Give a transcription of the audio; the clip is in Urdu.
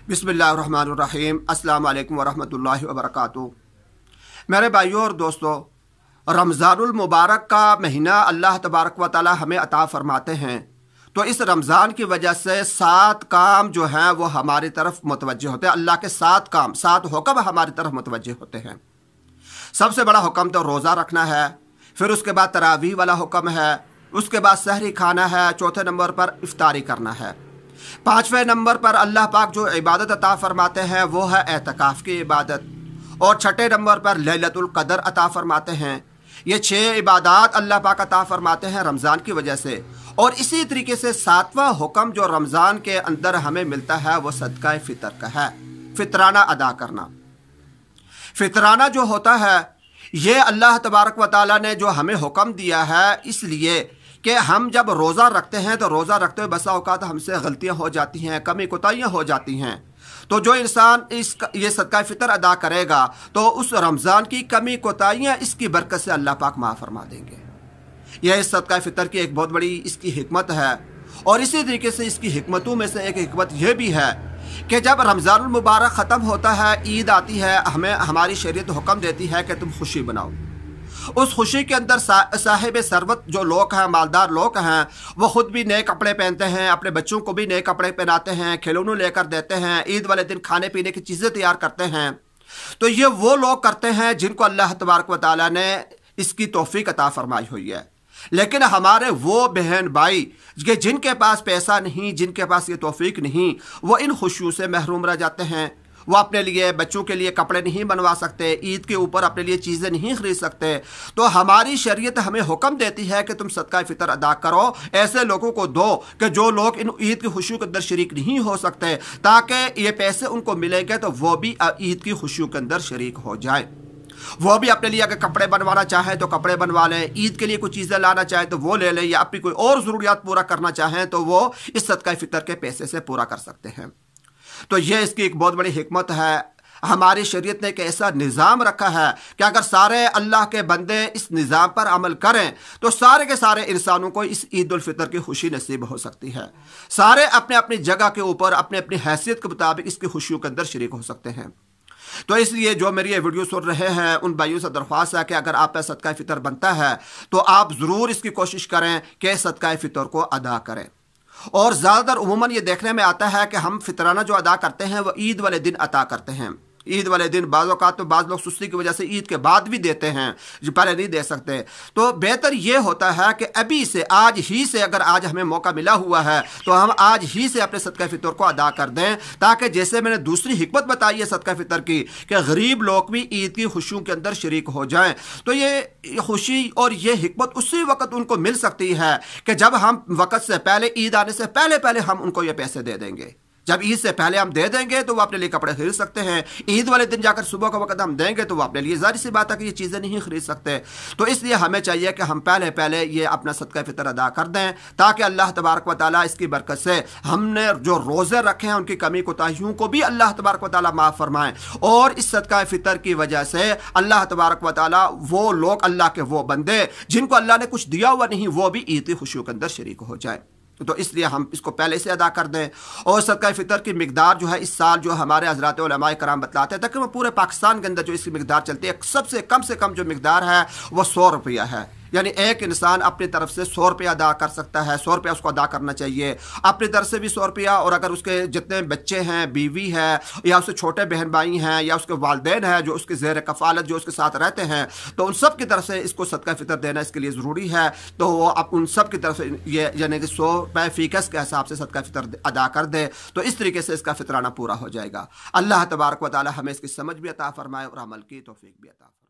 بسم اللہ الرحمن الرحیم۔ السلام علیکم ورحمۃ اللہ وبرکاتہ۔ میرے بھائیوں اور دوستو، رمضان المبارک کا مہینہ اللہ تبارک و تعالی ہمیں عطا فرماتے ہیں، تو اس رمضان کی وجہ سے 7 کام جو ہیں وہ ہماری طرف متوجہ ہوتے ہیں۔ اللہ کے 7 حکم ہماری طرف متوجہ ہوتے ہیں۔ سب سے بڑا حکم تو روزہ رکھنا ہے، پھر اس کے بعد تراویح والا حکم ہے، اس کے بعد سحری کھانا ہے، چوتھے نمبر پر افطاری کرنا ہے، 5ویں نمبر پر اللہ پاک جو عبادت عطا فرماتے ہیں وہ ہے اعتکاف کی عبادت، اور 6 نمبر پر لیلۃ القدر عطا فرماتے ہیں۔ یہ 6 عبادات اللہ پاک عطا فرماتے ہیں رمضان کی وجہ سے۔ اور اسی طریقے سے 7واں حکم جو رمضان کے اندر ہمیں ملتا ہے وہ صدقہ فطر کا ہے، فطرانہ ادا کرنا۔ فطرانہ جو ہوتا ہے یہ اللہ تبارک و تعالیٰ نے جو ہمیں حکم دیا ہے، اس لیے کہ ہم جب روزہ رکھتے ہیں تو روزہ رکھتے ہوئے بسا اوقات ہم سے غلطیاں ہو جاتی ہیں، کمی کوتاہیاں ہو جاتی ہیں، تو جو انسان یہ صدقہ فطر ادا کرے گا تو اس رمضان کی کمی کوتاہیاں اس کی برکت سے اللہ پاک معاف فرما دیں گے۔ یہ اس صدقہ فطر کی ایک بہت بڑی اس کی حکمت ہے۔ اور اسی طریقے سے اس کی حکمتوں میں سے ایک حکمت یہ بھی ہے کہ جب رمضان المبارک ختم ہوتا ہے، عید آتی ہے، ہماری شریعت حکم دیتی ہے کہ تم خوشی بناؤ۔ اس خوشی کے اندر صاحب ثروت جو لوگ ہیں، مالدار لوگ ہیں، وہ خود بھی نئے کپڑے پہنتے ہیں، اپنے بچوں کو بھی نئے کپڑے پہناتے ہیں، کھلونے لے کر دیتے ہیں، عید والے دن کھانے پینے کی چیزیں تیار کرتے ہیں۔ تو یہ وہ لوگ کرتے ہیں جن کو اللہ تبارک و تعالیٰ نے اس کی توفیق عطا فرمائی ہوئی ہے۔ لیکن ہمارے وہ بہن بھائی کہ جن کے پاس پیسہ نہیں، جن کے پاس یہ توفیق نہیں، وہ ان خوشیوں سے محروم رہ جاتے ہیں۔ وہ اپنے لیے، بچوں کے لیے کپڑے نہیں بنوا سکتے، عید کے اوپر اپنے لیے چیزیں نہیں خرید سکتے۔ تو ہماری شریعت ہمیں حکم دیتی ہے کہ تم صدقہ فطر ادا کرو، ایسے لوگوں کو دو کہ جو لوگ ان عید کی خوشیوں کے اندر شریک نہیں ہو سکتے، تاکہ یہ پیسے ان کو ملیں گے تو وہ بھی عید کی خوشیوں کے اندر شریک ہو جائیں۔ وہ بھی اپنے لیے اگر کپڑے بنوانا چاہیں تو کپڑے بنوا لیں، عید کے لیے کوئی چیزیں لانا چاہیں تو وہ لے لیں، یا اپنی کوئی اور ضروریات پورا کرنا چاہیں تو وہ اس صدقہ فطر کے پیسے سے پورا کر سکتے ہیں۔ تو یہ اس کی ایک بہت بڑی حکمت ہے۔ ہماری شریعت نے ایک ایسا نظام رکھا ہے کہ اگر سارے اللہ کے بندے اس نظام پر عمل کریں تو سارے کے سارے انسانوں کو اس عید الفطر کی خوشی نصیب ہو سکتی ہے۔ سارے اپنے اپنی جگہ کے اوپر اپنے اپنی حیثیت کے مطابق اس کی خوشیوں کے اندر شریک ہو سکتے ہیں۔ تو اس لیے جو میری یہ ویڈیو سن رہے ہیں ان بھائیوں سے درخواست ہے کہ اگر آپ پہ صدقہ فطر بنتا ہے تو آپ ضرور اس کی کوشش کریں کہ صدقہ فطر کو ادا کریں۔ اور زیادہ تر عموماً یہ دیکھنے میں آتا ہے کہ ہم فطرانہ جو ادا کرتے ہیں وہ عید والے دن عطا کرتے ہیں۔ عید والے دن بعض اوقات تو بعض لوگ سستی کی وجہ سے عید کے بعد بھی دیتے ہیں، جو پہلے نہیں دے سکتے۔ تو بہتر یہ ہوتا ہے کہ ابھی سے، آج ہی سے، اگر آج ہمیں موقع ملا ہوا ہے تو ہم آج ہی سے اپنے صدقہ فطر کو ادا کر دیں، تاکہ جیسے میں نے دوسری حکمت بتائی ہے صدقہ فطر کی کہ غریب لوگ بھی عید کی خوشیوں کے اندر شریک ہو جائیں، تو یہ خوشی اور یہ حکمت اسی وقت ان کو مل سکتی ہے کہ جب ہم وقت سے پہلے، عید آنے سے پہلے ہم ان کو یہ پیسے دے دیں گے۔ جب عید سے پہلے ہم دے دیں گے تو وہ اپنے لیے کپڑے خرید سکتے ہیں۔ عید والے دن جا کر صبح کا وقت ہم دیں گے تو وہ اپنے لیے ظاہر سی بات ہے کہ یہ چیزیں نہیں خرید سکتے۔ تو اس لیے ہمیں چاہیے کہ ہم پہلے یہ اپنا صدقہ فطر ادا کر دیں، تاکہ اللہ تبارک و تعالیٰ اس کی برکت سے ہم نے جو روزے رکھے ہیں ان کی کمی کوتاہیوں کو بھی اللہ تبارک و تعالیٰ معاف فرمائیں، اور اس صدقہ فطر کی وجہ سے اللہ تبارک و تعالیٰ وہ لوگ، اللہ کے وہ بندے جن کو اللہ نے کچھ دیا ہوا نہیں، وہ بھی عید کی خوشیوں کے اندر شریک ہو جائیں۔ تو اس لیے ہم اس کو پہلے سے ادا کر دیں۔ اور صدقہ فطر کی مقدار جو ہے اس سال جو ہمارے حضرات علماء کرام بتلاتے ہیں، تقریباً پورے پاکستان کے اندر جو اس کی مقدار چلتی ہے، سب سے کم جو مقدار ہے وہ 100 روپیہ ہے۔ یعنی ایک انسان اپنی طرف سے 100 روپیہ ادا کر سکتا ہے، 100 روپیہ اس کو ادا کرنا چاہیے، اپنی طرف سے بھی 100 روپیہ، اور اگر اس کے جتنے بچے ہیں، بیوی ہے، یا اس کے چھوٹے بہن بھائی ہیں، یا اس کے والدین ہیں جو اس کے زیر کفالت جو اس کے ساتھ رہتے ہیں، تو ان سب کی طرف سے اس کو صدقہ فطر دینا اس کے لیے ضروری ہے۔ تو وہ اب ان سب کی طرف سے یہ یعنی کہ 100 روپے فی کس کے حساب سے صدقہ فطر ادا کر دے، تو اس طریقے سے اس کا فطرانہ پورا ہو جائے گا۔ اللہ تبارک و تعالی ہمیں اس کی سمجھ بھی عطا فرمائے اور عمل کی توفیق بھی عطا فرمائے۔